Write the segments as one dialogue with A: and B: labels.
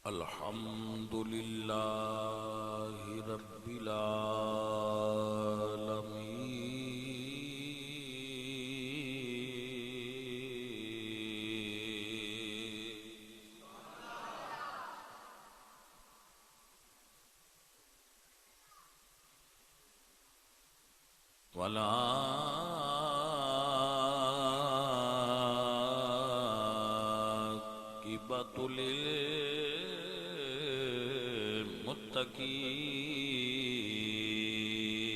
A: الحمد لله رب العالمين والعاقبة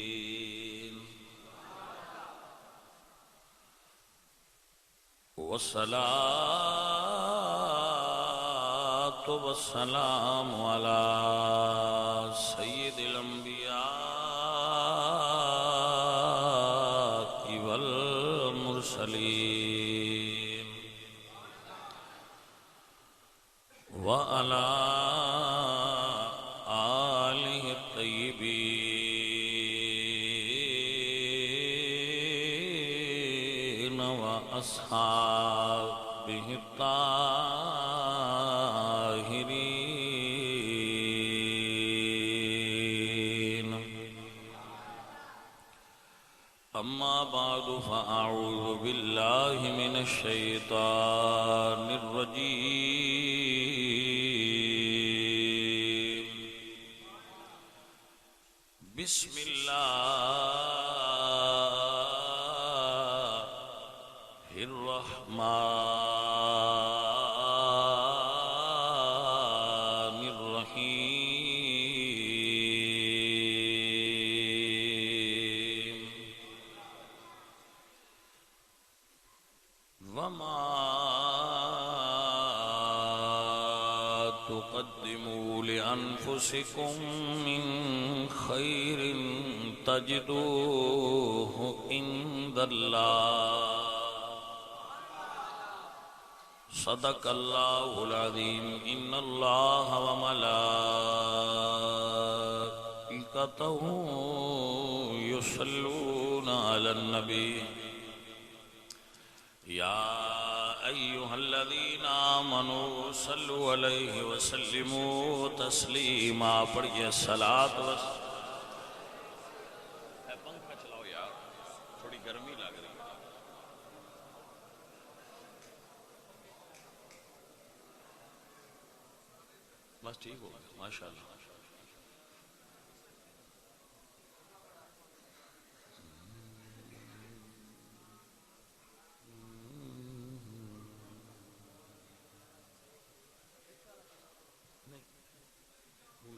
A: للمتقين والصلاة والسلام على سيد الأنبياء والمرسلين وعلى آله الطيبين وأصحابه الطاهرين أما بعد فأعوذ بالله من الشيطان الرجيم بسم الله الرحمن الرحيم وما تقدموا لأنفسكم من خير تجدوه عند الله صدق الله العظيم إن الله وملائكته يصلون على النبي يا أيها الذين آمنوا صلوا عليه وسلموا تسليما پڑھئے صلاة پنکھا چلاؤ یار تھوڑی گرمی لگ رہی ہے بس ٹھیک ہو گیا ماشاءاللہ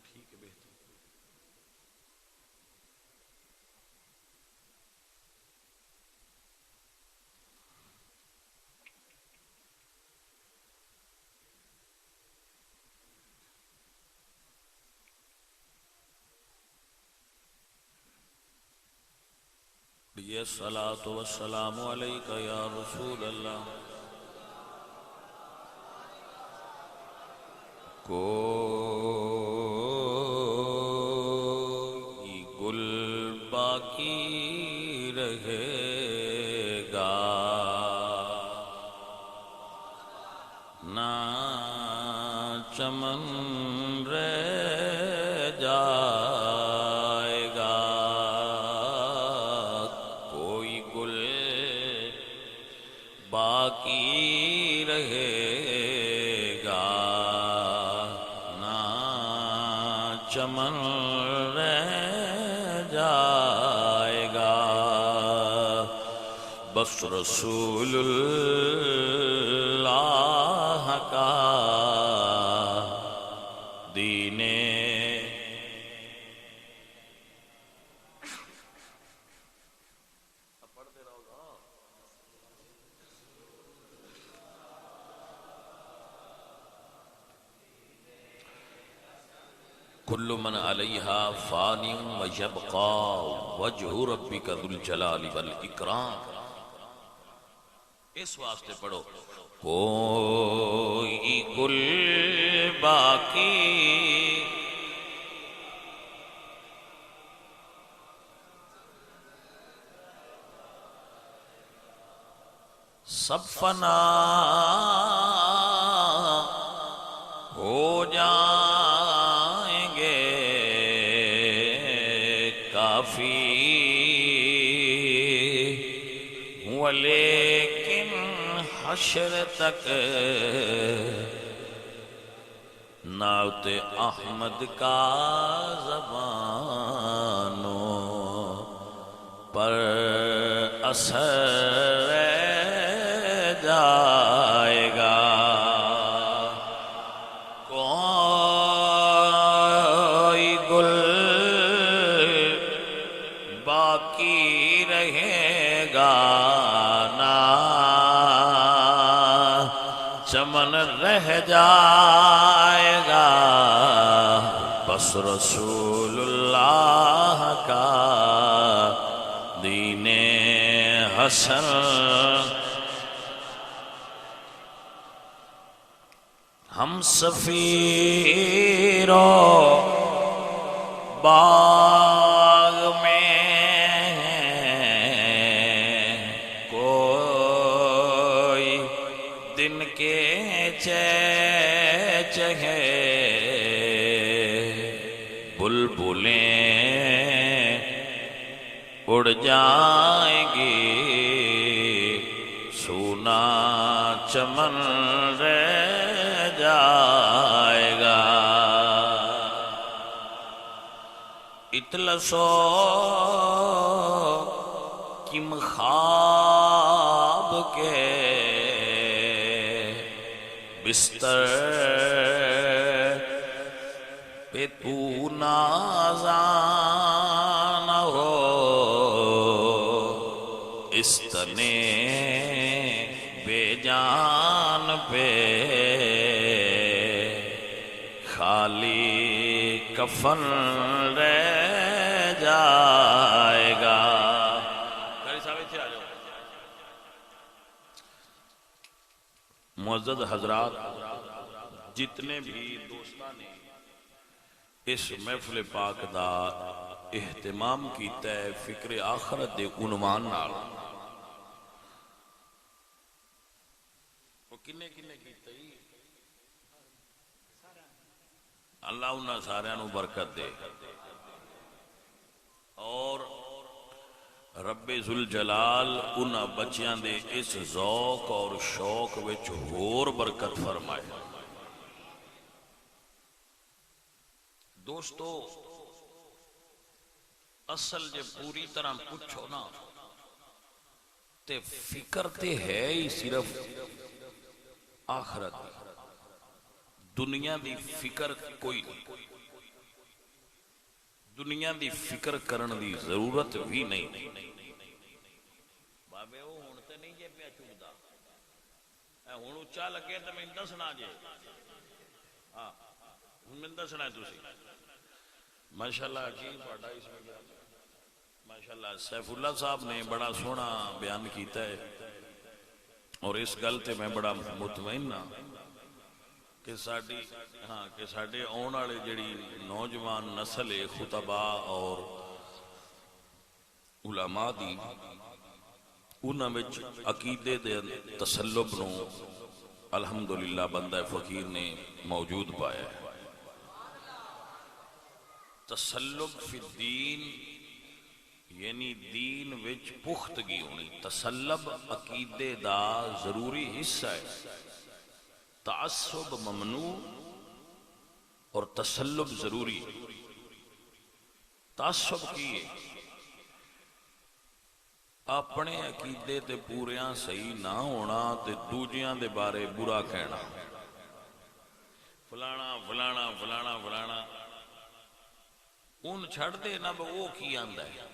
A: ٹھیک ہے بہتر یہ الصلاة والسلام علیکہ یا رسول اللہ کوئی گل باقی رہے گا نہ چمن رہ جائے گا کوئی گل باقی رہے گا نہ چمن رہ جائے گا بس رسول اللہ کا دین کل من علیہا فان ویبقا وجہ ربک ذو الجلال والاکرام اس واسطے پڑھو کوئی گل باقی سب فنا ہو جائے حشر تک نعت احمد کا زبانوں پر اثر رہ جائے گا کوئی گل باقی رہے گا نہ چمن رہ جائے گا بس رسول اللہ کا دین حسن ہم سفیروں باغ میں کوئی دن کے چہچہے بلبلیں اڑ جائیں گی سونا چمن رہ جائے گا اطلسو کم خواب کے بستر پہ تو نازان ہو اس تنے بے جان پہ خالی کفن رہ جائے گا معزز حضرات جتنے بھی دوستان نے اس محفل پاک دا اہتمام کیتا ہے فکر آخرت دے عنوان نال وہ کنے کنے کیتا ہی اللہ انہاں سارے انہوں برکت دے اور رب ذوالجلال انہاں بچیاں دے اس ذوق اور شوق وچ ہور برکت فرمائے دوستو اصل جے پوری طرح پوچھو نا تے فکر تے ہے ہی صرف آخرت دنیا دی فکر کوئی نہیں دنیا دی فکر کرن دی ضرورت بھی نہیں بابے وہ ہونتے نہیں جے پیا چکتا ہون اچھا لگے تو میں دسنا جے ہاں میں دسنا ہے تسی ماشاءاللہ عجیب پڑھا اس میں ماشاءاللہ سیف اللہ صاحب نے بڑا سونا بیان کیتا ہے اور اس گل تے میں بڑا مطمئن ہاں کہ ساڈے آن والے جڑی نوجوان نسل خطباء اور علماء دی انہاں وچ عقیدے دے تسلب نو الحمدللہ بندہ فقیر نے موجود پایا ہے تسلب فی الدین یعنی دین وچ پختگی ہونی تسلب عقیدے دا ضروری حصہ ہے تعصب ممنوع اور تسلب ضروری تعصب کی ہے اپنے عقیدے تے پوریاں صحیح نہ ہونا تے دوجیاں دے بارے برا کہنا فلانا فلانا فلانا فلانا ان چھڑ دے نہ وہ کی آندہ ہے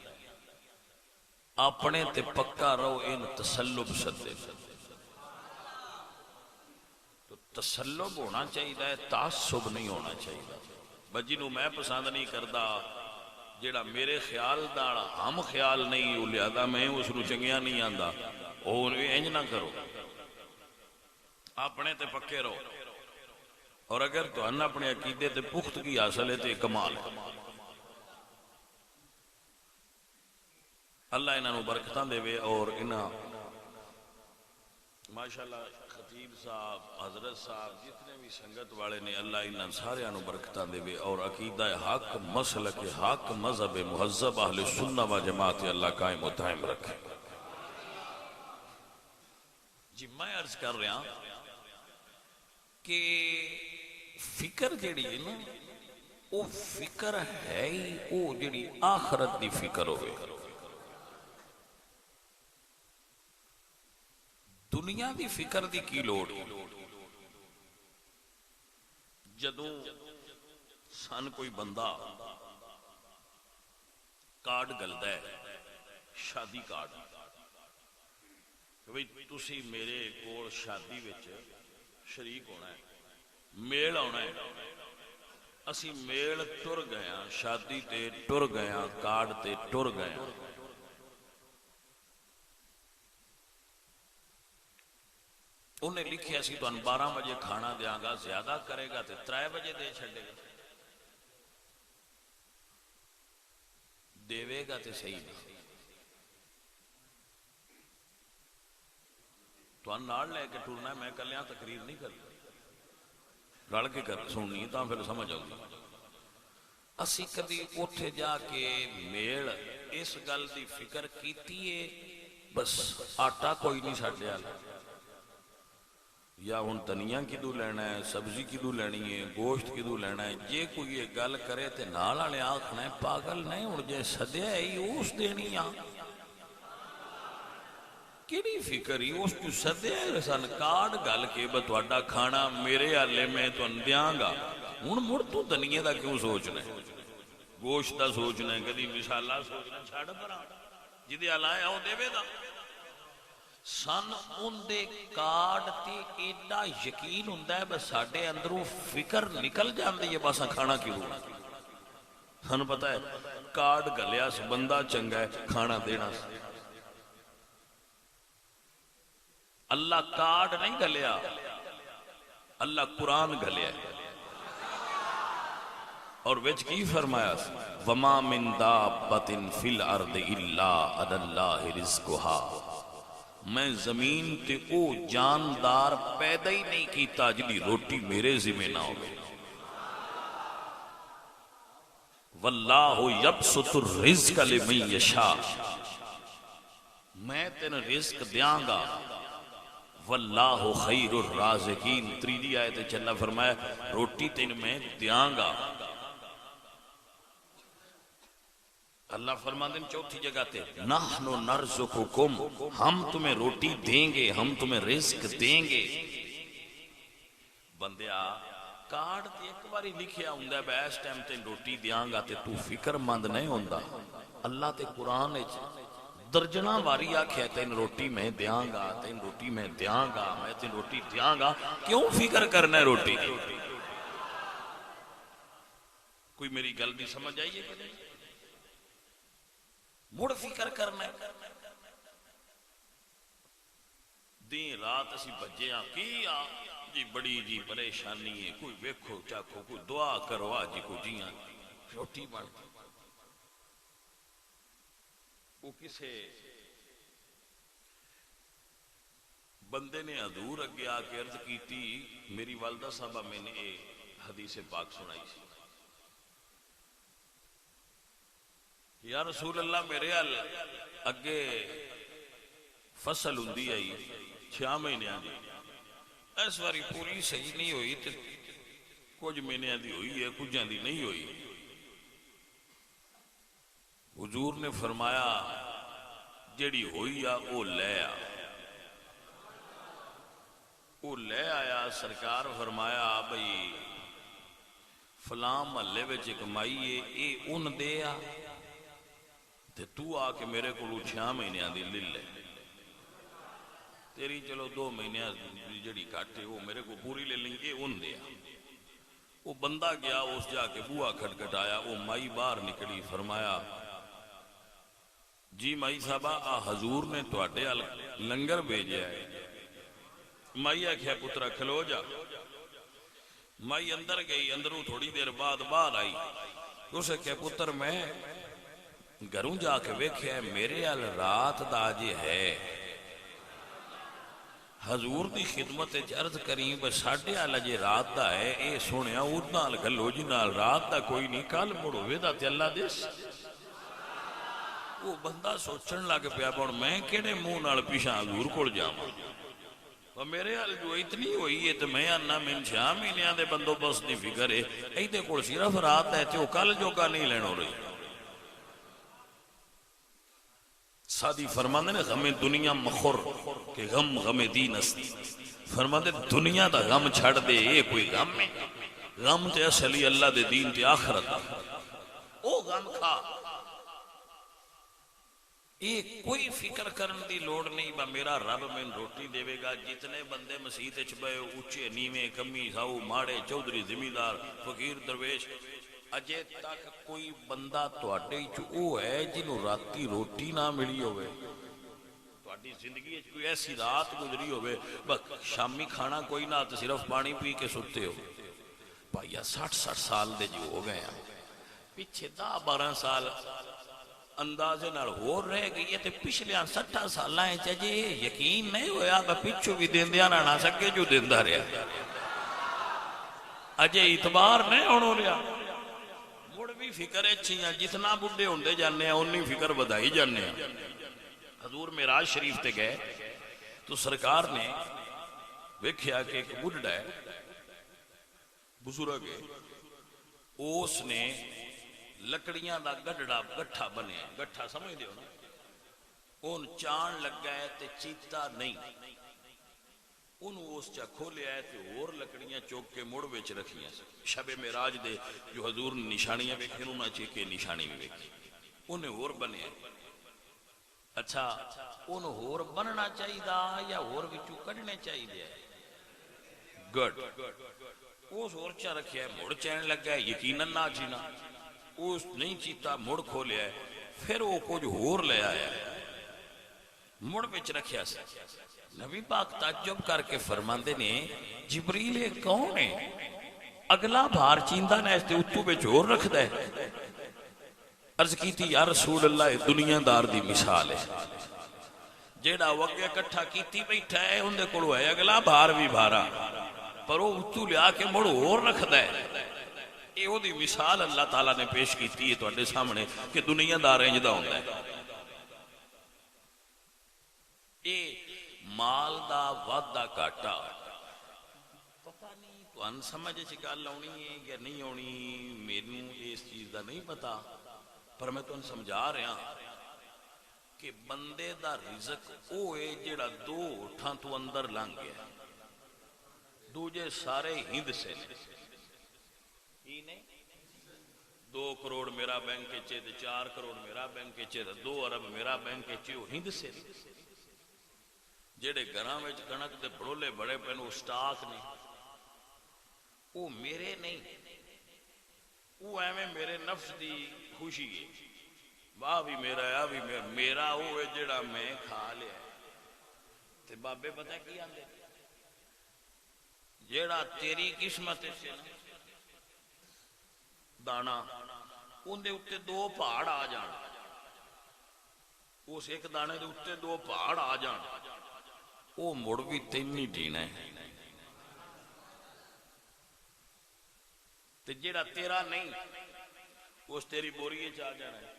A: اپنے تے پکا رہو ان تسلب سدے تو تسلب ہونا چاہیے تعصب نہیں ہونا چاہیے بجی نو میں پسند نہیں کردا جیڑا میرے خیال دا ہم خیال نہیں ہو لہذا میں اس نو چنگیا نہیں آندا وہ انج نہ کرو اپنے تے پکے رہو اور اگر تو ان اپنے عقیدے تے پختگی حاصل ہے تے کمال ہے اللہ انہاں نو برکتاں دے وے اور انہاں ماشاءاللہ خطیب صاحب حضرت صاحب جتنے بھی سنگت والے نے اللہ انہاں سارے انہوں برکتاں دے وے اور عقیدہ حق مسلک حق مذہب مہذب اہل سنہ و جماعت اللہ قائم و دائم رکھے جی میں عرض کر رہا کہ فکر جیڑی ہے نا وہ فکر ہے ہی وہ جیڑی آخرت دی فکر ہوئے. دنیا دی فکر دی کی لوڑ. جدوں سن کوئی بندہ کارڈ گلدا ہے شادی کارڈ کہ بھئی تسی میرے کول شادی وچ شریک ہونا ہے میل آنا ہے. اسی میل ٹر گیا شادی تے ٹر گیا کارڈ تے ٹر گیا. انہیں لکھیا سی تو 12 بجے کھانا دیاں گا زیادہ کرے گا تے 3 بجے دے چھڑے گا. دیوے گا تے صحیح نہیں تو نال لے کے ٹرنا ہے. میں کلیاں تقریر نہیں کرتا رل کے کر سننی تا پھر سمجھ آؤ. اسی کبھی اٹھے جا کے میل اس گل دی فکر کیتی ہے بس آٹا کوئی نہیں ساڈے والا یا ہن دھنیا کدوں لینا ہے سبزی کدوں لینی ہے گوشت کدوں لینا ہے. جے کوئی یہ گل کرے تے نال والے آکھنا ہے پاگل نہیں ہن جے سدیا ہے اس دینی آ کیڑی فکر ہی اس کو سدیا ہے سن کارڈ گل کے بس تہاڈا کھانا میرے والے میں تانوں دیاں گا. ہن مڑ تو دنیا دا کیوں سوچنا ہے گوشت دا سوچنا ہے کدی مصالحہ سوچنا چھڑ پراں جدے آلایا او دیوے دا. سن ان دے کارڈ تے ایڈا یقین ہوندا ہے بس ساڈے اندروں فکر نکل جاندی ہے بس کھانا کیوں. سن پتہ ہے کارڈ گلیا بندہ چنگا ہے کھانا دینا. اللہ کارڈ نہیں گلیا اللہ قرآن گلیا اور وچ کی فرمایا وما من دابۃ فی الارض الا علی اللہ رزقها. میں زمین تے او جاندار پیدا ہی نہیں کیتا جدی روٹی میرے ذمہ نہ ہوگی. واللہ یبسط الرزق لمن یشاء. میں تین رزق دیاں گا واللہ خیر الرازقین. تریجی آیت چلا فرمایا روٹی تین میں دیاں گا. اللہ فرماتے ہیں چوتھی جگہ تے نحن نرزقکم ہم تمہیں روٹی دیں گے ہم تمہیں رزق دیں گے. بندیا کارڈ تے ایک باری لکھیا ہوندا ہے بے اس ٹائم تے روٹی دیاں گا تے تو فکر مند نہیں ہوندا. اللہ تے قرآن وچ درجنا باری آکھیا تین روٹی میں دیاں گا تین روٹی میں دیاں گا میں تین روٹی دیاں گا. کیوں فکر کرنا ہے روٹی کی؟ کوئی میری گل بھی سمجھ آئیے کہ نہیں؟ مڑ فکر کرنا ہے. دین رات اسی بجے ہاں کی آ جی بڑی جی پریشانی ہے کوئی ویکھو چاکو کوئی دعا کرو آ جی کوئی جیاں روٹی بن وہ کسے بندے نے حضور اگے آ کے عرض کیتی میری والدہ صاحبہ میں نے حدیث پاک سنائی سی یا رسول اللہ میرے حال اگے فصل ہوندی آئی 6 مہینے دی اس واری پوری صحیح نہیں ہوئی تے کچھ مہینے دی ہوئی ہے کچھ دی نہیں ہوئی. حضور نے فرمایا جیڑی ہوئی آ او لے آ. او لے آیا. سرکار فرمایا بھئی فلاں محلے وچ ایک مائی ہے اے ان دے آ تے تو آ کے میرے کو 6 مہینے دی لے لے تیری چلو 2 مہینے جڑی کاٹے وہ میرے کو پوری لے لیں گے ان دے آ. وہ بندہ گیا اس جا کے بوہا کھٹکھٹایا وہ مائی باہر نکلی. فرمایا جی مائی صاحبہ آ حضور نے تواڈے ال لنگر بھیجیا ہے. مائی آکھیا پترا کھلو جا. مائی اندر گئی. اندروں تھوڑی دیر بعد باہر آئی. اسے کہ پتر میں گھروں جا کے ویکھیا ہے میرے ال رات دا جے ہے حضور دی خدمت عرض کریں بس ساڈے ال جے رات دا ہے اے سنیا او نال گلو جی نال رات دا کوئی نہیں کل مڑ ہوے دا تے اللہ دس. وہ بندہ سوچن لگ پیا ہن میں کہڑے منہ نال پیچھے حضور کول جاواں. اور میرے حال جو اتنی ہوئی ہے تو میں آنا من 6 مہینے دے بندوبست دی فکر ہے ایدے کول صرف رات ہے تو کل جو کا نہیں لینو رہی سادی فرماندے نے غم دنیا مخور کہ غم غم دین است فرماندے دنیا دا غم چھڑ دے یہ کوئی غم ہے غم تے اصلی اللہ دے دین تے آخرت او غم کھا یہ کوئی فکر کرن دی لوڑ نہیں با میرا رب میں روٹی دے گا جتنے بندے مسیح تے چھپے اونچے نیویں کمی ساؤ ماڑے چودھری زمیندار فقیر درویش اجے تک کوئی بندہ تواڈے چ او ہے جنوں راتی روٹی نہ ملی ہوئے تواڈی زندگی وچ کوئی ایسی رات گزری ہوئے بس شامی کھانا کوئی نہ تے صرف پانی پی کے ستے ہو بھائیا 60 سال دے جو ہو گئے ہیں پیچھے 10-12 سال اندازے نال ہور رہ گئی ہے تے پچھلے 60 سالاں وچ اجے یقین نہیں ہویا کہ پچھو بھی دیندیاں نہ سکے جو دیندا رہیا اجے اعتبار نہیں ہونو رہیا مڑ بھی فکر اچھی ہیں جتنا بڈھے ہوندے جانے ہیں انی فکر بدائی جانے ہیں حضور معراج شریف تے گئے تو سرکار نے ویکھیا کہ ایک بڈھا ہے بزرگ ہے اس نے لکڑیاں دا گٹھا بنیا گٹھا سمجھ دیو نا اون چان لگا ہے تے چیتا نہیں انہوں اس چا کھولیا ہے تے اور لکڑیاں چوک کے مڑ وچ رکھیاں شب معراج دے جو حضور نے نشانیاں ویکھی انہوں نے چیکے نشانی بھی ویکھی انہیں اور بنیا اچھا انہوں اور بننا چاہیے دا یا اور وچوں کڈنے چاہیے گڈ اس اور چا رکھیا ہے مڑ چین لگا ہے یقیناً نہ چینا اس نہیں چیتا مڑ کھولیا ہے پھر وہ کچھ اور لے آیا ہے مڑ وچ رکھیا سے نبی پاک تعجب کر کے فرماندے نے جبریل کون ہے اگلا بھار چیندہ نے اس تے اتو بے جور رکھ دے عرض کی تھی یا رسول اللہ دنیا دار دی مثال ہے جیڑا وگے کٹھا کیتی بیٹھا ہے اندے کلو ہے اگلا بھار بھی بھارا پر وہ اتو لیا کے مڑ اور رکھ دے یہ وہ دی مثال اللہ تعالیٰ نے پیش کیتی ہے تو اڈے سامنے کہ دنیا دار انجدہ ہوندہ ہے یہ مال دا وعدہ کاٹا پتہ نہیں تو ان سمجھ چکا لونی ہے یا نہیں ہونی میرے اس چیز دا نہیں پتا پر میں تو ان سمجھا رہا کہ بندے دا رزق او ہے جڑا 2 اٹھاں تو اندر لنگ گیا دوجے سارے ہند سے ہی نہیں 2 کروڑ میرا بینک چے 4 کروڑ میرا بینک چے 2 ارب میرا بینک چے وہ ہند سے جڑے گھراں وچ کنک دے بڑولے بڑے پن وہ سٹاک نہیں وہ میرے نہیں وہ ایویں میرے نفس دی خوشی ہے واہ بھی میرا ہے بھی میرا وہ ہے جڑا میں کھا لیا تے بابے پتہ کی آندے جڑا تیری قسمت سے دانا ان دے اتے 2 پہاڑ آ جان اس ایک دانے دے اتے 2 پہاڑ آ جان وہ مڑ بھی 3 نہیں ڈینا ہے تے جیڑا تیرا نہیں اس تیری بوری چاہ جانا ہے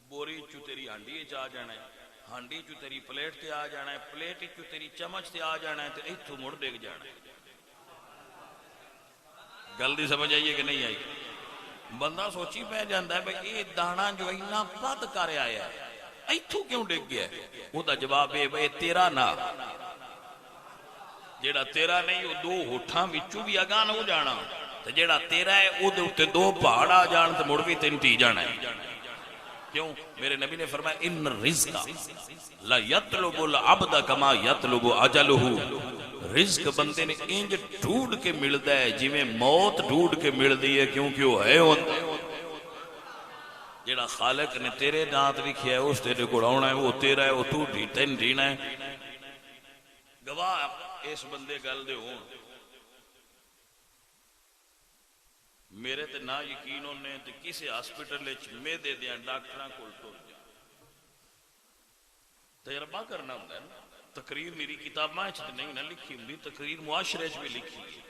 A: بوری چو تیری ہانڈی چاہ جانا ہے ہانڈی چو تیری پلیٹ تے آ جانا ہے پلیٹ چو تیری چمچ تے آ جانا ہے تے ایتھو مڑ ڈگ جانا ہے گل دی سمجھ آئیے کہ نہیں آئی بندہ سوچی پہ جاندہ ہے بھئی یہ دانا جو اینا بد کر آیا ہے ایتھو کیوں ڈگ گیا ہے وہ دا جواب ہے بھئی تیرا نہ جیڑا تیرا نہیں وہ 2 ہوٹھاں وچوں بھی اگان ہو جانا تو جیڑا تیرا ہے وہ دے اتے 2 پہاڑ آ جان تو مڑ بھی 3 ٹی جانا ہے کیوں میرے نبی نے فرمایا ان رزق لا یطلب العبد کما یطلب اجلہ رزق بندے نے انج ڈھونڈ کے ملدا ہے جی میں موت ڈھونڈ کے ملدی ہے کیونکہ وہ ہے جیڑا خالق نے تیرے نات لکھیا ہے اس تیرے کو آنا ہے وہ تیرا ہے وہ تو تین ڈینا ہے گواہ اس بندے گل دے ہون میرے تے نہ یقین ہونے تے کسی ہاسپٹل وچ میں دے دیاں ڈاکٹراں کول ٹر جا تجربہ کرنا ہوندا ہے نا تقریر میری کتاباں وچ تے نہیں نہ لکھی ہوندی تقریر معاشرے وچ بھی لکھی ہے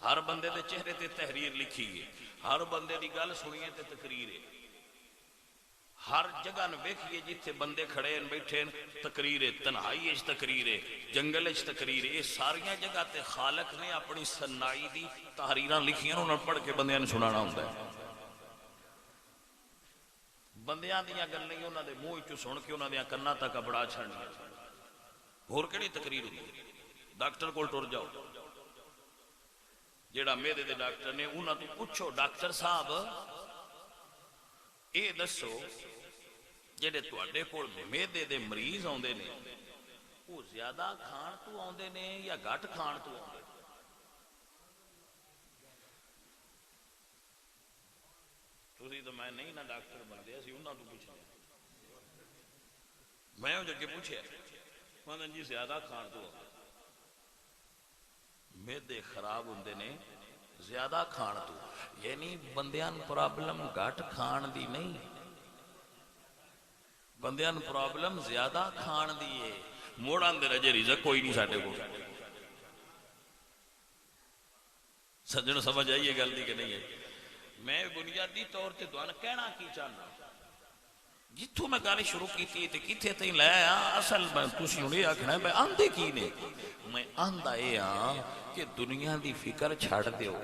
A: ہر بندے دے چہرے تے تحریر لکھی ہے ہر بندے دی گل سنیے تے تقریر ہے ہر جگہ ویکھیے جتھے بندے کھڑے ہیں بیٹھے ہیں تقریر ہے، تنہائی اچ تقریر ہے، جنگل اچ تقریر ہے، یہ ساریاں جگہ تے خالق نے اپنی صنائی دی تحریراں لکھیاں انہاں پڑھ کے بندیاں نے سنانا ہوندا ہے۔ بندیاں دیاں گلاں ہی انہاں دے منہ چوں سن کے انہاں دیاں کناں تک اپڑا چھڑنیاں۔ ہور کیڑی تقریر ہوندی ہے؟ ڈاکٹر کول ٹر جاؤ، جیڑا میرے دے ڈاکٹر نے انہاں تو پوچھو ڈاکٹر صاحب اے دسو جڑے تواڈے کول میدے دے مریض آوندے نے وہ زیادہ کھان تو آوندے نے یا گھٹ کھان تو آوندے؟ تسی تو میں نہیں نہ ڈاکٹر بندے اسی انہاں تو پوچھنا، میں او جگہ پوچھیا انہاں جی زیادہ کھان تو آوندے، میدے خراب ہوندے نے زیادہ کھان تو، یعنی بندیاں پرابلم گھٹ کھان دی نہیں، بندیاں پرابلم زیادہ کھان دی ہے۔ موڑ آندے رجے رزق کوئی نہیں ساڈے کو۔ سجن سمجھ آئیے گل دی کہ نہیں ہے؟ میں بنیادی طور تے دوان کہنا کی چاہنا جتھوں میں گل شروع کیتی تے کتھے تئیں لے آ اصل میں تسی ہن آکھنا ہے میں آندے کی نے، میں آندا اے ہاں کہ دنیا دی فکر چھڑ دیو،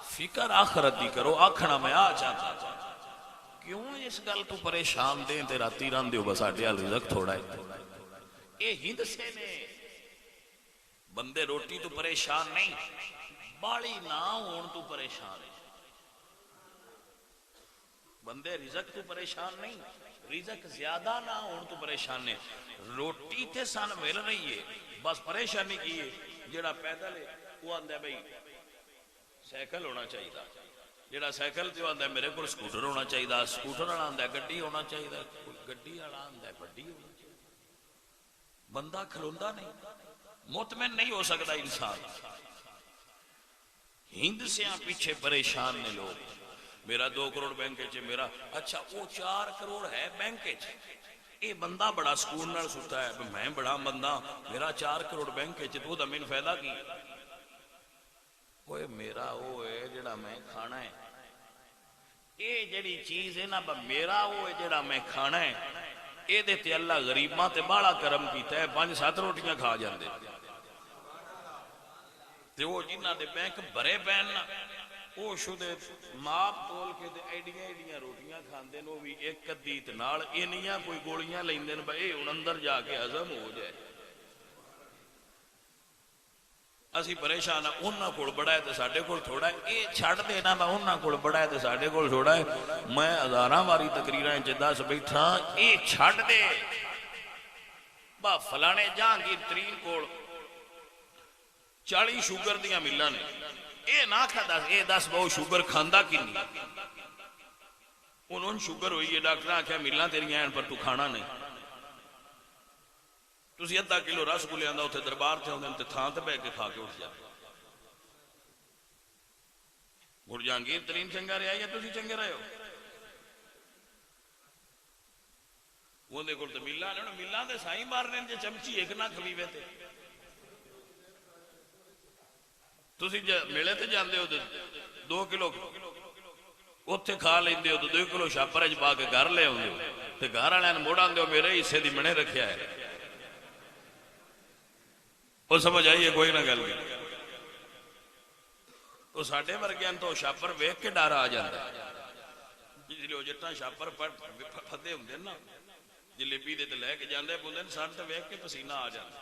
A: فکر آخرت دی کرو۔ آکھنا میں آ چاہتا کیوں اس گل تو پریشان دیں تے راتی ران دیو بس آٹے رزق تھوڑا ہے۔ اے ہند سے نے بندے روٹی تو پریشان نہیں، بالی نہ ہون تو پریشان ہے۔ بندے رزق تو پریشان نہیں، رزق زیادہ نہ ہون تو پریشان ہے۔ روٹی تے سان مل رہی ہے بس پریشانی کی ہے جڑا پیدل ہے وہ آندہ ہے بھئی سائیکل ہونا چاہیے، جڑا سائیکل تے آندہ ہے میرے کو سکوٹر ہونا چاہیے، سکوٹر والا آندہ ہے گڈی ہونا چاہیے، گڈی والا آندہ ہے بڑی ہونا چاہیے۔ بندہ کھلوندا نہیں، مطمئن نہیں ہو سکتا انسان۔ ہند سے پیچھے پریشان نے لوگ، میرا 2 کروڑ بینک چ، میرا اچھا وہ 4 کروڑ ہے بینک چ، یہ بندہ بڑا سکون نال ستا ہے میں بڑا بندہ میرا 4 کروڑ بینک چ، تو دا مین فائدہ کی؟ اوے میرا وہ ہے جڑا میں کھانا ہے، اے جڑی چیز ہے نا میرا وہ ہے جڑا میں کھانا ہے، اے دے تے اللہ غریباں تے بڑا کرم کیتا ہے، 5-7 روٹیاں کھا جاندے تے وہ جنہ دے بینک بھرے پین نا وہ شدے ماپ تول کے دے ایڈیاں ایڈیاں روٹیاں کھاندے نو بھی ایک قدیت نال انیاں کوئی گوڑیاں لیندے نے بھئی ان اندر جا کے ہضم ہو جائے۔ اسی پریشان ہیں انہاں کول بڑا ہے تے ساڈے کول تھوڑا ہے، اے چھڑ دینا میں انہاں کول بڑا ہے تے ساڈے کول تھوڑا ہے۔ میں ہزاراں واری تقریراں وچ دس بیٹھا اے چھڑ دے با فلانے جہانگیر ترین کول 40 شوگر دیاں ملاں نے، اے نہ کھدا اے دس بہو شوگر کھاندا کنی، انہوں شوگر ہوئی ہے ڈاکٹر آکھیا ملاں تیریاں ہیں پر تو کھانا نہیں۔ تسی 1/2 کلو رس گلے آندا اتنے دربار تے ہوندے تے تھاں تے بیٹھ کے کھا کے اٹھ جا۔ مڑ جہانگیر ترین چنگا رہا یا تسی چنگے رہے ہو؟ وہ دے کول تے ملاں نے ملاں تے سائیں مارنے جے چمچی ایک نہ کھویوے تے تسی میلے تے جاندے ہو 2 کلو اتنے کھا لیندے ہو تو 2 کلو شاپر وچ پا کے گھر لے آندے ہو تے گھر والے موڑ آندے ہو میرے حصے دی منے رکھیا ہے۔ وہ سمجھ آئیے کوئی نہ گل کی وہ ساڈے ورگیاں تو شاپر ویکھ کے ڈر آ جاندا ہے، جس لیے وہ جٹاں شاپر پھدے ہوندے نا جلیبی دے تے لے کے جاندے بوندے سان تے ویکھ کے پسینہ آ جاندا،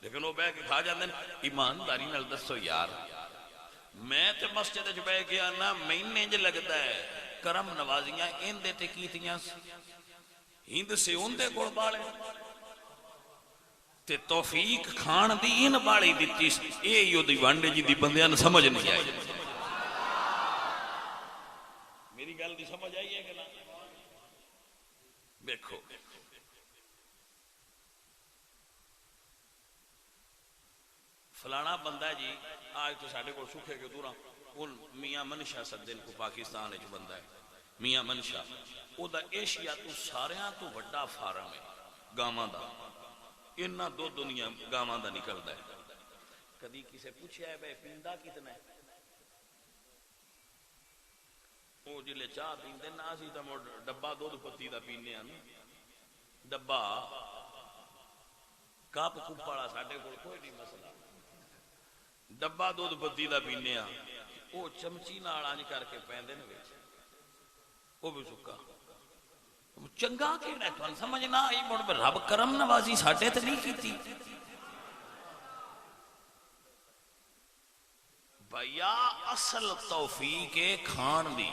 A: لیکن وہ بہ کے کھا جاندے۔ ایمانداری نال دسو یار، میں تے مسجد وچ بیٹھ کے آنا مہینے انج لگدا ہے کرم نوازیاں ان دے تے کیتیاں ہند سے ان دے کول بالے تے توفیق کھان دی ان بالی دتی اے یو دی وانڈے جی دی بندیاں نوں سمجھ نہیں آئی۔ میری گل دی سمجھ آئی ہے کہ نہ؟ دیکھو فلانا بندہ جی آج تو ساڈے کول سکھے کے دورا ان میاں منشا سدن کو پاکستان وچ بندہ ہے میاں منشا، او دا ایشیا تو ساریاں تو بڑا فارم ہے گاواں دا، انہاں دو دنیا گاواں دا نکلدا ہے۔ کدی کسے پوچھیا ہے بھائی پیندا کتنا ہے؟ وہ جلے چاہ پیندے نا اسی تا مڑ ڈبا دودھ پتی دا پینے نا ڈبا کپ کپ والا ساڈے کول کوئی نہیں مسئلہ ڈبا دودھ پتی دا پینے وہ چمچی نال انج کر کے پیندے نے وچ وہ بھی سکا چنگا کیڑا تھن سمجھ نہ آئی مڑ رب کرم نوازی ساڈے تے نہیں کیتی بھیا اصل توفیق کھان دی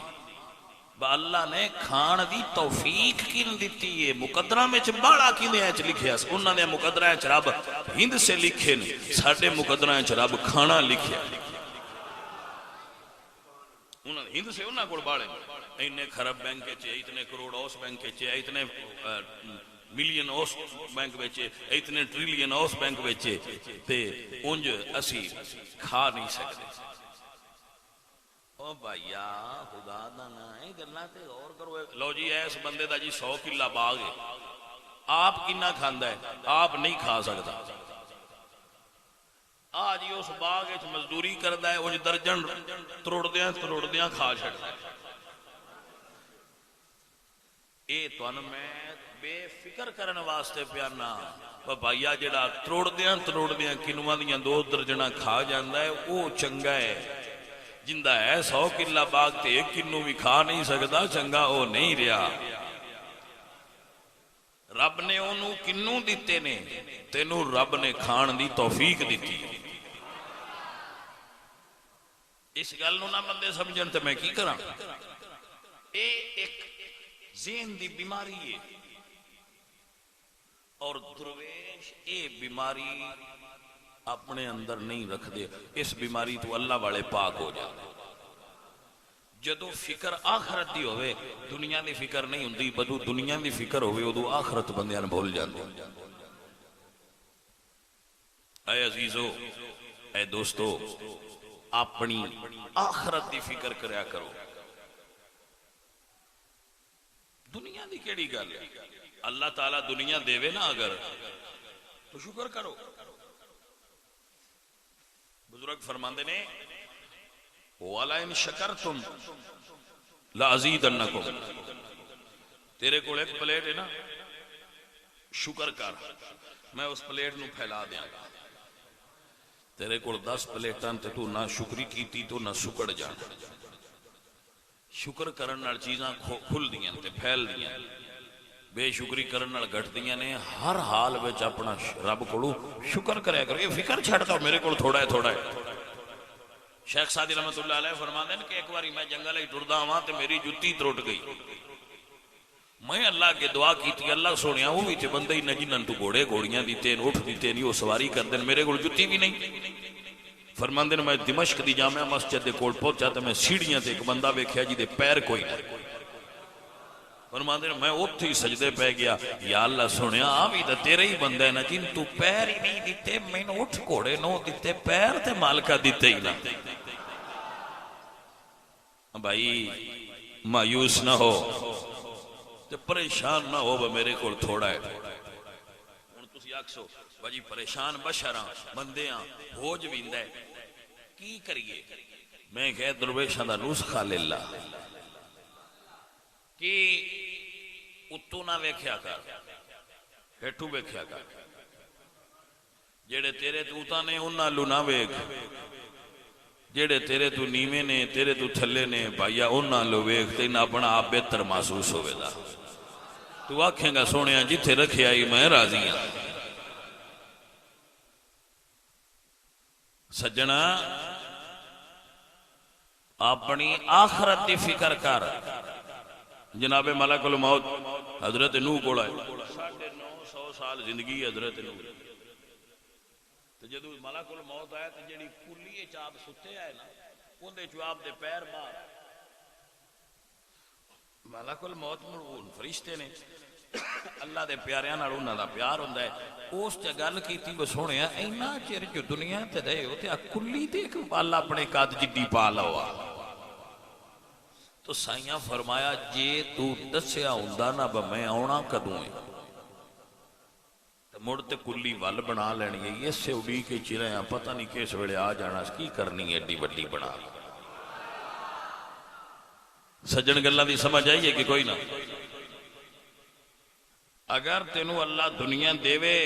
A: اللہ نے کھان دی توفیق کن دیتی ہے مقدرہ میں باڑا کیندے ایچ لکھیا انہاں نے مقدرہ ایچ رب ہند سے لکھے نے ساڈے مقدرہ ایچ رب کھانا لکھیا انہاں ہند سے انہاں کول باڑے اتنے خرب بینک چے اتنے کروڑ اس بینک چے اتنے ملین اس بینک بیچے اتنے ٹریلین اس بینک بیچے تے انج اسی کھا نہیں سکتے او بھائیا خدا دا نا ہے گلاں تے غور کرو لو جی ایس بندے دا جی 100 کلا باغ ہے آپ کنا کھاندا ہے آپ نہیں کھا سکتا آج ہی اس باغ وچ مزدوری کردا ہے انج درجن تروڑدیاں کھا چھڑدا ہے اے تن میں بے فکر کرن واسطے پیانا بھائیا جڑا تروڑدیاں کنواں دیاں 2 درجنا کھا جاندا ہے او چنگا ہے جندہ ہے 100 کلا باغ تے 1 کنو بھی کھا نہیں سکتا چنگا او نہیں رہا رب نے انہوں کنوں دیتے نے تینوں رب نے کھان دی توفیق دیتی اس گل نو نہ بندے سمجھن تے میں کی کراں اے ایک ذہن دی بیماری ہے اور درویش اے بیماری اپنے اندر نہیں رکھ دے اس بیماری تو اللہ والے پاک ہو جائے جدو فکر آخرت دی ہوئے دنیا دی فکر نہیں ہوندی بدو دنیا دی فکر ہوئے ادو آخرت بندیاں بھول جاندے اے عزیزو اے دوستو اپنی آخرت دی فکر کریا کرو دنیا دی کیڑی گل ہے اللہ تعالیٰ دنیا دے نا اگر تو شکر کرو بزرگ فرماندے نے وَلَئِن شَكَرْتُمْ لَأَزِيدَنَّكُمْ تیرے کو ایک پلیٹ ہے نا شکر کر میں اس پلیٹ نو پھیلا دیا تیرے کو 10 پلیٹاں تے تو نہ شکری کیتی تو نہ سکڑ جان شکر کرن نال چیزاں کھل دیاں تے پھیل دیاں بے شکری کرن نال گھٹ دیاں نے ہر حال وچ اپنا رب کولو شکر کریا کرو یہ فکر چھڑتا میرے کول تھوڑا ہے شیخ سعدی رحمت اللہ علیہ فرماندے ہیں کہ ایک باری میں جنگل ہی ٹردا ہواں تے میری جُتی ترٹ گئی میں اللہ کے دعا کی تھی اللہ سونیا وہ بھی تے بندے ہی نجنن تو گھوڑے گھوڑیاں دیتے ہیں اٹھ دیتے ہیں وہ سواری کر دیں میرے کول جُتی بھی نہیں فرماندے نے میں دمشق دی جامعہ مسجد دے کول پہنچا تے میں سیڑھیاں تے ایک بندہ ویکھیا جی دے پیر کوئی نہیں فرماندے نے میں اوتھے ہی سجدے پہ گیا یا اللہ سنیا بھی تے تیرے ہی بندہ ہے نا جن تو پیر ہی نہیں دیتے میں نے اٹھ گھوڑے نو دیتے پیر تے مالکا دیتے ہی نہ بھائی مایوس نہ ہو تے پریشان نہ ہو میرے کول تھوڑا ہے ہن تسی آکھو بھائی پریشان بشراں بندیاں ہوج ویندا ہے کی کریے میں کہ درویشاں دا نسخہ لے لا کہ اتو نہ ویکھیا کر ہیٹھو ویکھیا کر جڑے تیرے تو اتا نے انہاں لو نہ ویکھ جڑے تیرے تو نیویں نے تیرے تو تھلے نے بھائیا انہاں لو ویکھ تے نہ اپنا آپ بہتر محسوس ہوے دا تو آکھیں گا سونیا جتھے رکھے آئی میں راضی ہاں سجنا اپنی آخرت دی فکر کر جناب ملک الموت حضرت نوح کو لائے 950 سال زندگی حضرت نوح تو جدو ملک الموت آیا تو جڑی کلی چاپ ستے آئے نا ان دے چواب دے پیر بار ملک الموت مرون فرشتے نے اللہ دے پیاریاں نال انہاں دا پیار ہوندا ہے اس تے گل کیتی وہ سونیا اینا چر جو دنیا تے رہے ہو تے کلی تے ایک اللہ اپنے قد جڈی پا لوا تو سائیاں فرمایا جے تو دسیا ہوندا نا میں آونا کدوں ہے مڑ تے کلی ول بنا لینی ہے یہ سے اڑی کے چرایاں پتہ نہیں کس ویلے آ جانا کی کرنی ہے ایڈی وڈی بنا سجن گلاں دی سمجھ آئیے کہ کوئی نہ؟ اگر تینوں اللہ دنیا دے وے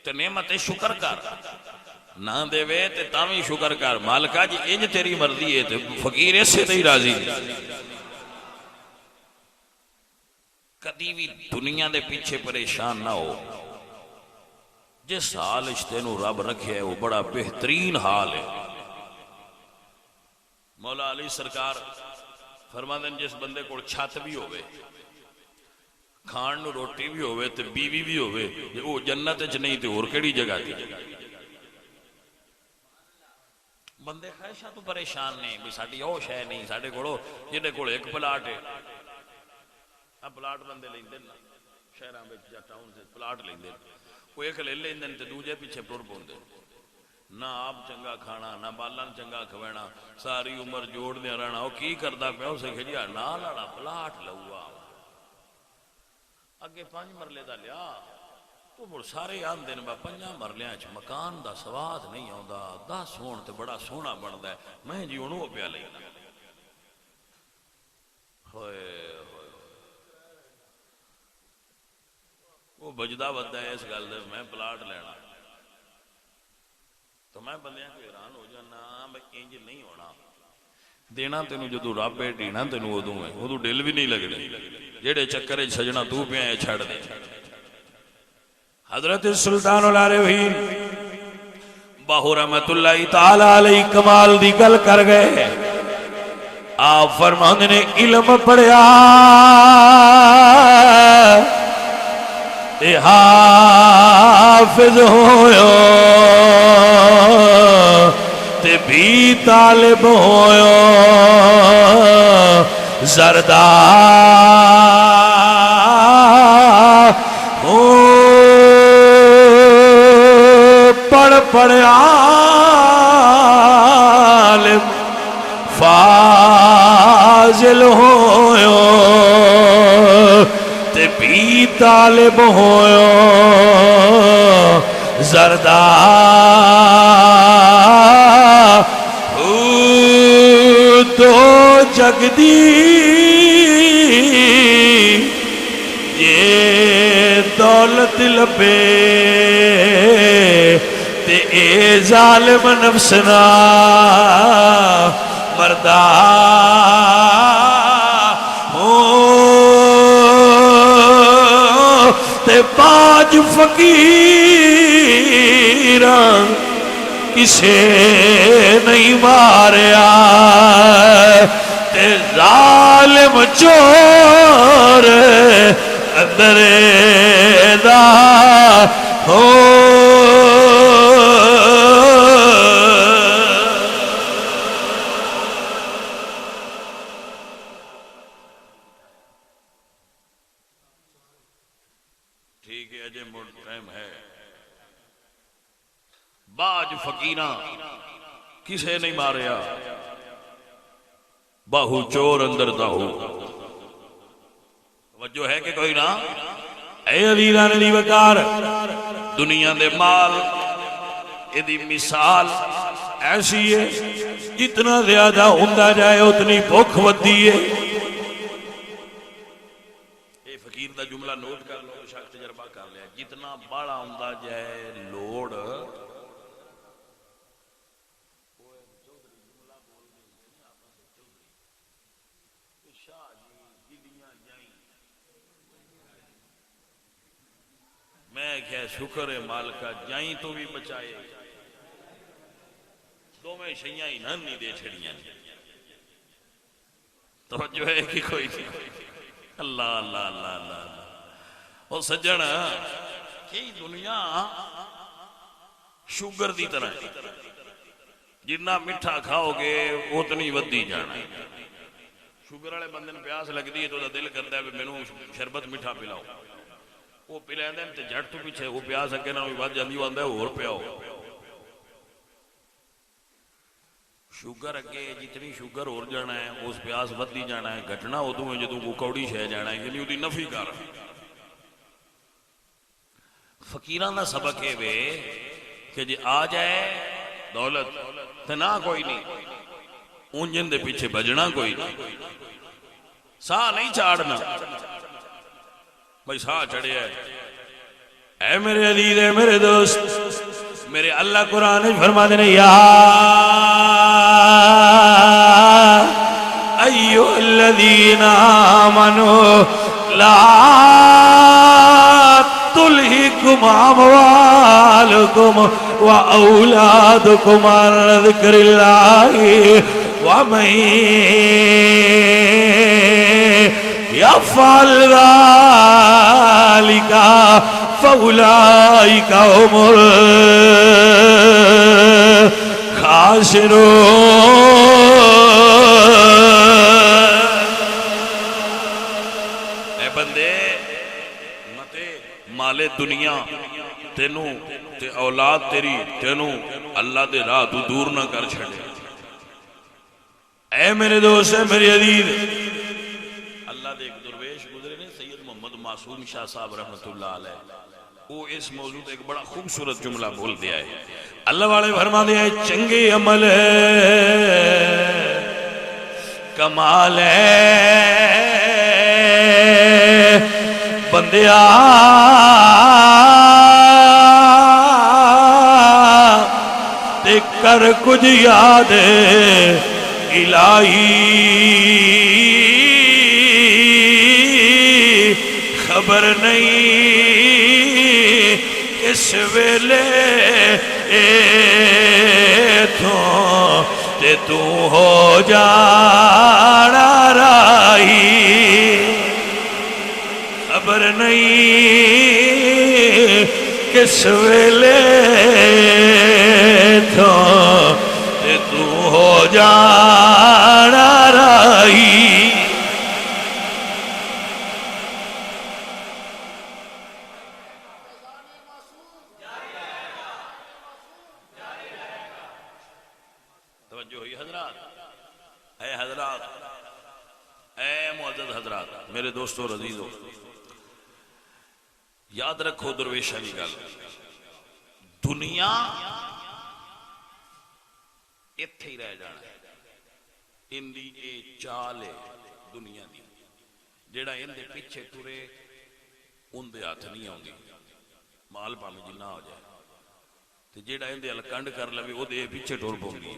A: تے نعمت شکر کر، نہ دے وے تے تاویں شکر کر۔ مالکا جی انج تیری مرضی ہے تے فقیر ایسے تے ہی راضی۔ کدی بھی دنیا دے پیچھے پریشان نہ ہو۔ جس حال تینوں رب رکھے ہے وہ بڑا بہترین حال ہے۔ مولا علی سرکار فرماندے جس بندے کو چھت بھی ہوئے، کھان نو روٹی بھی ہوئے تے بیوی بھی ہوئے، وہ جنت وچ نہیں تے اور کیڑی جگہ دی؟ بندے خواہشاں تو پریشان نہیں بھی ساڈی او شے نہیں، ساڈے کولو جہدے کول ایک پلاٹ ہے، اب پلاٹ بندے لیندے نا شہراں وچ یا ٹاؤن وچ پلاٹ لیندے، وہ ایک لے لیندے تے دوجے پیچھے ٹر پوندے، نہ آپ چنگا کھانا نہ بالن چنگا کھوینا، ساری عمر جوڑ دیا رہنا۔ وہ کی کردا پیا اسے کھجیا نہ لڑا پلاٹ لوا اگے 5 مرلے دا لیا، تو مڑ سارے آندے نے با 5 مرلیاں چ مکان دا سواد نہیں آندا، 10 ہون تے بڑا سونا بندا ہے، میں جی ہن او پیا لینا۔ ہوئے وہ بجدا ودا ہے اس گل دے میں پلاٹ لینا، تو میں بندیاں کو حیران ہو جانا میں انج نہیں ہونا۔ دینا تینوں جدو رب ہے دینا تینوں ادو ہے، ادو ڈل بھی نہیں لگنے، جیڑے چکر سجنا تو پیا ہے چھڑ دے۔ حضرت سلطان العارفین باہو رحمت اللہ تعالی علیہ کمال دی گل کر گئے۔ آپ فرماندے نے علم پڑھیا تے حافظ ہویا تے بھی طالب ہویا زردار پڑھ عالم فاضل ہویا تے بھی طالب ہویا زردار دو جگ دی یہ دولت لبے تے اے ظالم نفسنا مردہ تے پاج فقیران کسے نہیں ماریا تے ظالم چور اندر دا ہو۔ ٹھیک ہے اجے موڑ ٹائم ہے۔ باج فقیراں کسے نہیں ماریا باہو چور اندر داہو۔ وجہ ہے کہ کوئی نہ اے علیلہ نلی وکار دنیا دے مال ایدی مثال ایسی ہے جتنا زیادہ ہوندہ جائے اتنی بھوک ودی ہے۔ اے فقیر دا جملہ نوٹ کر لو شاک تجربہ کر لیا، جتنا بڑا ہوندہ جائے لوڑ میں کیا شکر ہے مالکہ جائیں تو بھی بچائے، دو میں شیعہ ہی نہیں دے چھڑیاں، توجہ ہے کہ کوئی نہیں؟ اللہ اللہ اللہ اللہ وہ سجن کہ دنیا شوگر دی طرح ہے، جتنا میٹھا کھاؤ گے اتنی ودی جانا ہے۔ شوگر والے بندے نے پیاس لگ دی ہے تو دل کرتا ہے میں نے شربت میٹھا پلاؤ، وہ پلے دیں تے جھٹ تو پیچھے وہ پیاس اگے نہ بات جاندی آندا ہے اور پیاؤ۔ شوگر اگے جتنی شوگر اور جانا ہے اس پیاس ودی جانا ہے، گھٹنا ادوں ہے جدوں کو کوڑی شے جانا ہے یعنی اودی نفی کر۔ فقیراں دا سبق ہے وے کہ جی آ جائے دولت تے نہ کوئی نہیں، اونجن دے پیچھے بجنا کوئی نہیں، ساہ نہیں چاڑنا بھائی ساہ چڑھے ہے۔ اے میرے عزیز، اے میرے دوست، میرے اللہ قرآن فرما دینے یا ایوہ الذین آمنوا لا تلہکم اموالکم و اولادکم عن ذکر اللہ ومن یفعل ذلک فاولئک هم الخاسرون۔ اے بندے متے مال دنیا تینوں تے اولاد تیری تینوں اللہ دے راہ تو دور نہ کر چھڑے۔ اے میرے دوست، اے میری عزیز، اللہ دے ایک درویش گزرے نے سید محمد معصوم شاہ صاحب رحمت اللہ علیہ، وہ اس موضوع ایک بڑا خوبصورت جملہ بول دیا ہے۔ اللہ والے فرما دیا ہے چنگے عمل ہے کمال ہے بندیا، تے کر کچھ یاد الہی، خبر نہیں کس ویلے تے تو ہو جانا راہی، خبر نہیں کس ویلے تے تو ہو جانا راہی۔ توجہ ہوئی حضرات؟ اے حضرات، اے معزز حضرات، میرے دوستو اور عزیزو، یاد رکھو درویشہ کی گل، دنیا اتھے ہی رہ جانا ہے، اندی اے چال ہے دنیا دی، جیڑا اندے پیچھے ٹرے اندے ہاتھ نہیں آؤں گی، مال پامی جنہ ہو جائے، تے جیڑا اندے الکنڈ کر لوے وہ دے پیچھے ٹور پہنگ گی۔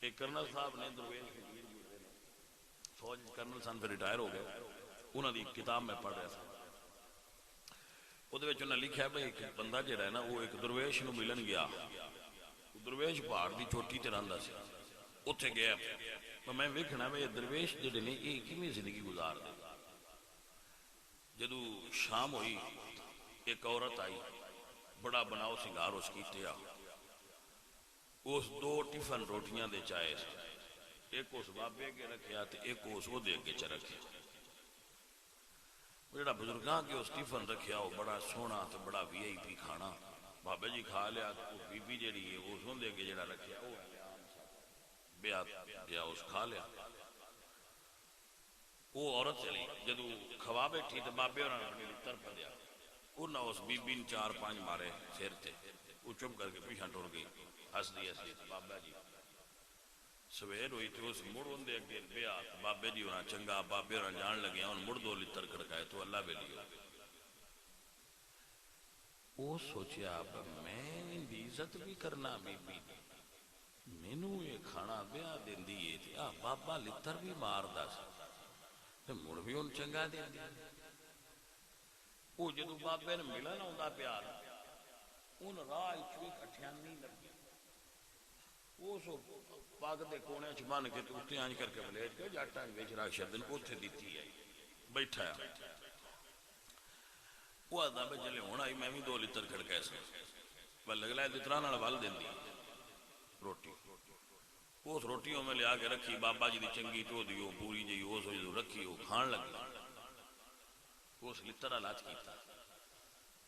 A: ایک کرنل صاحب نے درویش فوج کرنل صاحب پہ ریٹائر ہو گئے، انہوں نے کتاب میں پڑھ رہا تھا، وہ انہوں نے لکھا ہے بھئی ایک بندہ جڑا ہے نا وہ ایک درویش نو ملن گیا، درویش پہاڑ دی چوٹی تے رہندا سی، اتھے گیا میں ویکھنا بھئی درویش جڑے نے یہ کیویں زندگی گزار دے۔ جدو شام ہوئی ایک عورت آئی، بڑا بناؤ سنگار اس کیتے آ، اس دو ٹفن روٹیاں دے چائے سے، ایک اس بابے کے رکھیا تے ایک اس وہ دے کے چ رکھیا۔ جڑا بزرگاں کے اس ٹفن رکھیا وہ بڑا سونا تے بڑا وی آئی پی کھانا، بابے جی کھا لیا، بی بی جڑی ہے وہ سن دے کے جڑا رکھیا وہ بیا اس کھا لیا۔ وہ عورت چلی، جدو کھوا بیٹھی تے بابے اور نے تر پڑیا، انہاں اس بی بی نے 4-5 مارے سر تے، وہ چپ کر کے پیچھے ٹر گئی، ہس دی بابا جی سویر ہوئی تھی اس مڑ ہوں دے اگے بیا بابے جی ہونا چنگا، بابے ہونا جان لگے ان مڑ 2 لیتر کڑکائے تو اللہ بے لیا۔ وہ سوچیا میں دی عزت بھی کرنا بی بی، مینو یہ کھانا بیا دین دیئے تھی، بابا لیتر بھی مار دا سی، مڑ بھی ان چنگا دین دی۔ وہ جدو بابے نے ملا نہ ہوں دا پیار، ان راہ چوئی کٹھیاں نہیں لگی، وہ سو پاک دے کونے چمان کے تو اتنے آنج کر کے بلیٹ کے جاٹا بیچ راکشہ دن اتھے دیتی ہے بیٹھا ہے۔ وہ آدھا بے جلے ہونا ہی میں بھی 2 لیتر کھڑکے سے بل لگ لائے دترانا لبال دین دی روٹی، اس روٹیوں میں لے آکے رکھی، بابا جی دی چنگی تو دیو پوری جی وہ سو جو رکھی وہ کھان لگی، اس لیتر علاج کیتا،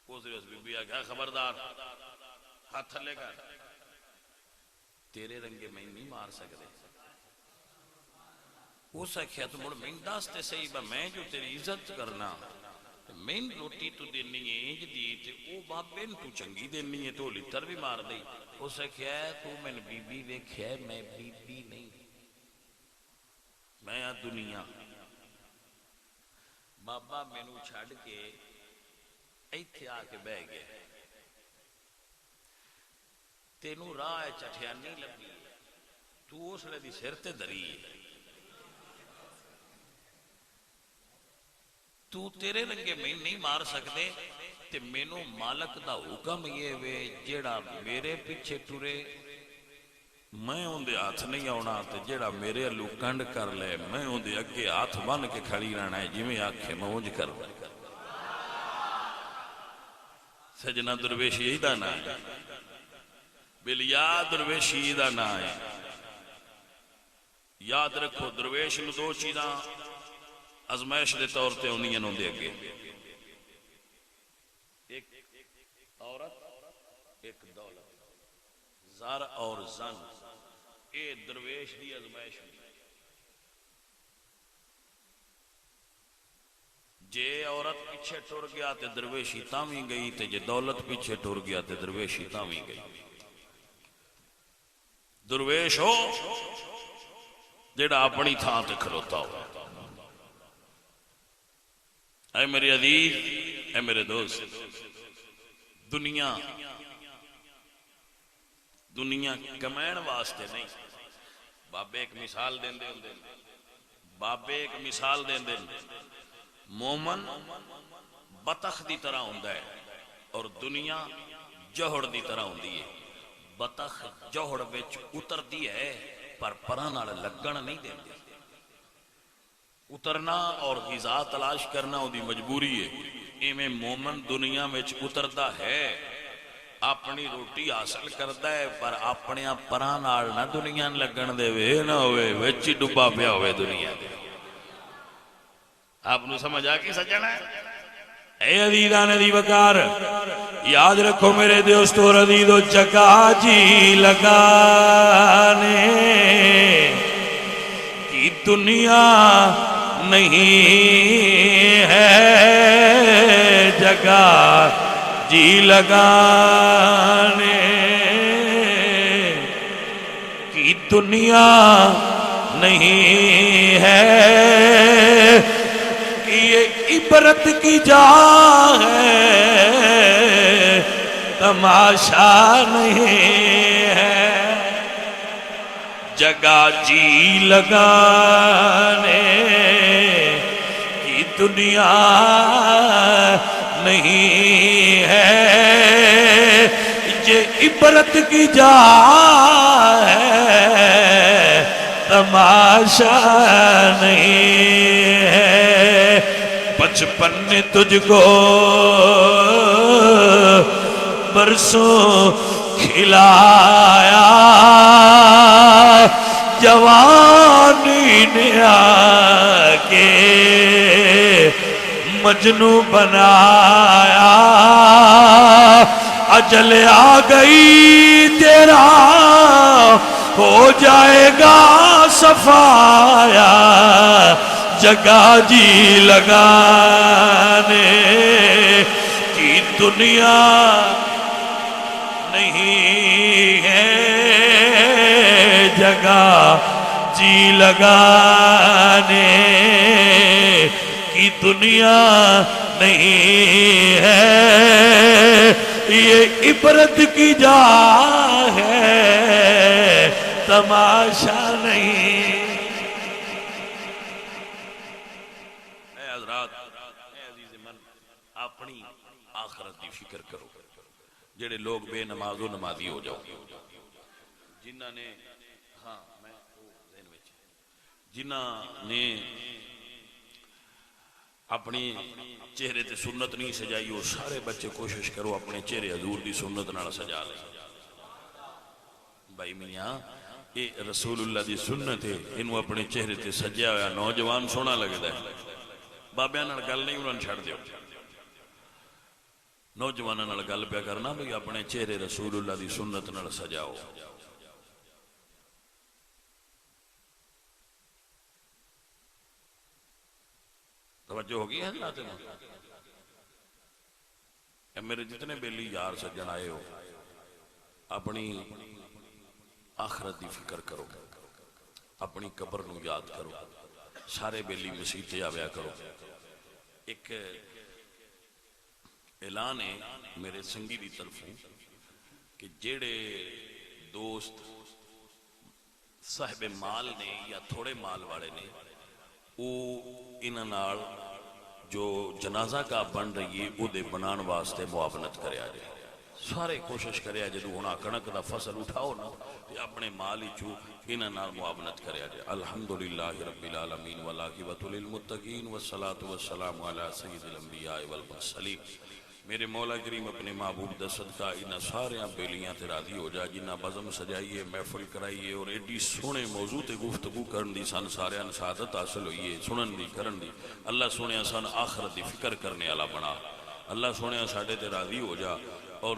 A: اس بی بی آگیا خبردار ہاتھ تھلے گا، تیرے رنگے میں نہیں مار سکتے، وہ سکھیا تو مڑ میں داستے صحیح با میں جو تیری عزت کرنا، میں روٹی تو دینی ہے انج دی تے او بابے تو چنگی دینی ہے تو لیتر بھی مار دی، اسے کیا ہے تو میں نے بی بی ویکھیا ہے میں بی بی نہیں میں دنیا بابا مینو چھڈ کے ایتھے آ کے بہ گیا تینوں راہ چٹھیانی لبھی تو اس لئے دی سر تے دری تو تیرے رنگے میں نہیں مار سکتے تے مینو مالک دا حکم یہ وے جیڑا میرے پیچھے ٹرے میں ان دے ہاتھ نہیں آنا تے جیڑا میرے الو کنڈ کر لے میں ان دے اگے ہاتھ بن کے کھڑی رہنا ہے جی میں آنکھیں مونج کر لے سجنہ درویش یہی دا نا ہے بلیا درویش یہی دا نا ہے یاد رکھو درویش نو دو چیزاں ازمائش دے طور تے انہیں نوں دے گے ایک عورت ایک دولت زار اور زن اے درویش دی ازمائش دی جے عورت پیچھے ٹر گیا تے درویشی تاویں گئی تے جے دولت پیچھے ٹر گیا تے درویشی تاویں گئی درویش ہو جیڑا اپنی تھان تے کھلوتا ہو اے میرے عزیز اے میرے دوست دنیا کمائن واسطے نہیں بابے ایک مثال دیں دیں بابے ایک مثال دیں دیں مومن بطخ دی طرح ہوندہ ہے اور دنیا جوہڑ دی طرح ہوندی ہے بطخ جوہڑ وچ اتر دی ہے پر پرانہ لگن نہیں دیں دیں اترنا اور غذا تلاش کرنا وہ دی مجبوری ہے ایویں مومن دنیا میں اترتا ہے اپنی روٹی حاصل کرتا ہے پر اپنے پران نال نہ دنیا لگن دے وے نہ ہوئے وچ ڈبا پیا ہوئے دنیا دے آپ نو سمجھ آ کے سجنا ہے اے عزیزان دی وقار یاد رکھو میرے دوستو عزیزو جگہ جی لگانے کی دنیا نہیں ہے جگہ جی لگانے کی دنیا نہیں ہے کہ یہ عبرت کی جا ہے تماشا نہیں ہے جگہ جی لگانے کی دنیا نہیں ہے یہ عبرت کی جا ہے تماشا نہیں ہے بچپن نے تجھ کو برسوں کھلایا جوانی نے آکے مجنوں بنایا اجل آ گئی تیرا ہو جائے گا صفایا جگہ جی لگانے کی دنیا نہیں ہے جگہ جی لگانے کی دنیا نہیں ہے یہ عبرت کی جا ہے تماشا نہیں اے حضرات اے عزیز من اپنی آخرت کی فکر کرو جڑے لوگ بے نماز و نمازی ہو جاؤ جنہاں نے جنہاں نے اپنی چہرے تے سنت نہیں سجائی وہ سارے بچے کوشش کرو اپنے چہرے حضور دی سنت نال سجا لیں بھائی میاں یہ رسول اللہ دی سنت ہے انہوں اپنے چہرے تے سجیا ہویا نوجوان سونا لگتا ہے بابیاں نال گل نہیں انہوں نے چھڑ دیو نوجواناں نال گل پیا کرنا بھی اپنے چہرے رسول اللہ دی سنت نال سجاؤ توجہ ہوگی ہے حضرات میرے جتنے بیلی یار سجن آئے ہو اپنی آخرت دی فکر کرو، اپنی قبر نو یاد کرو، سارے بیلی مسیح آویا کرو۔ ایک اعلان ہے میرے سنگی دی طرفوں کہ جیڑے دوست صاحب مال نے یا تھوڑے مال والے نے وہ انہاں نال جو جنازہ کا بن رہی ہے وہ دے بنان واسطے معاونت کریا جائے۔ سارے کوشش کریا جدو ہونا کنک دا فصل اٹھاؤ نا تے اپنے مال ہی چو انہاں نال معاونت کریا جائے۔ الحمدللہ رب العالمین والعاقبۃ للمتقین والصلاۃ والسلام علی سید الانبیاء والمرسلین۔ میرے مولا کریم اپنے محبوب دا صدقہ انہاں سارے بیلیاں تے راضی ہو جا جنہاں بزم سجائیے، محفل کرائیے اور ایڈی سونے موضوع تے گفتگو کرن دی سن سارے سعادت حاصل ہوئی ہے، سنن دی کرن دی۔ اللہ سونے سن آخرت دی فکر کرنے والا بنا، اللہ سونے ساڈے تے راضی ہو جا اور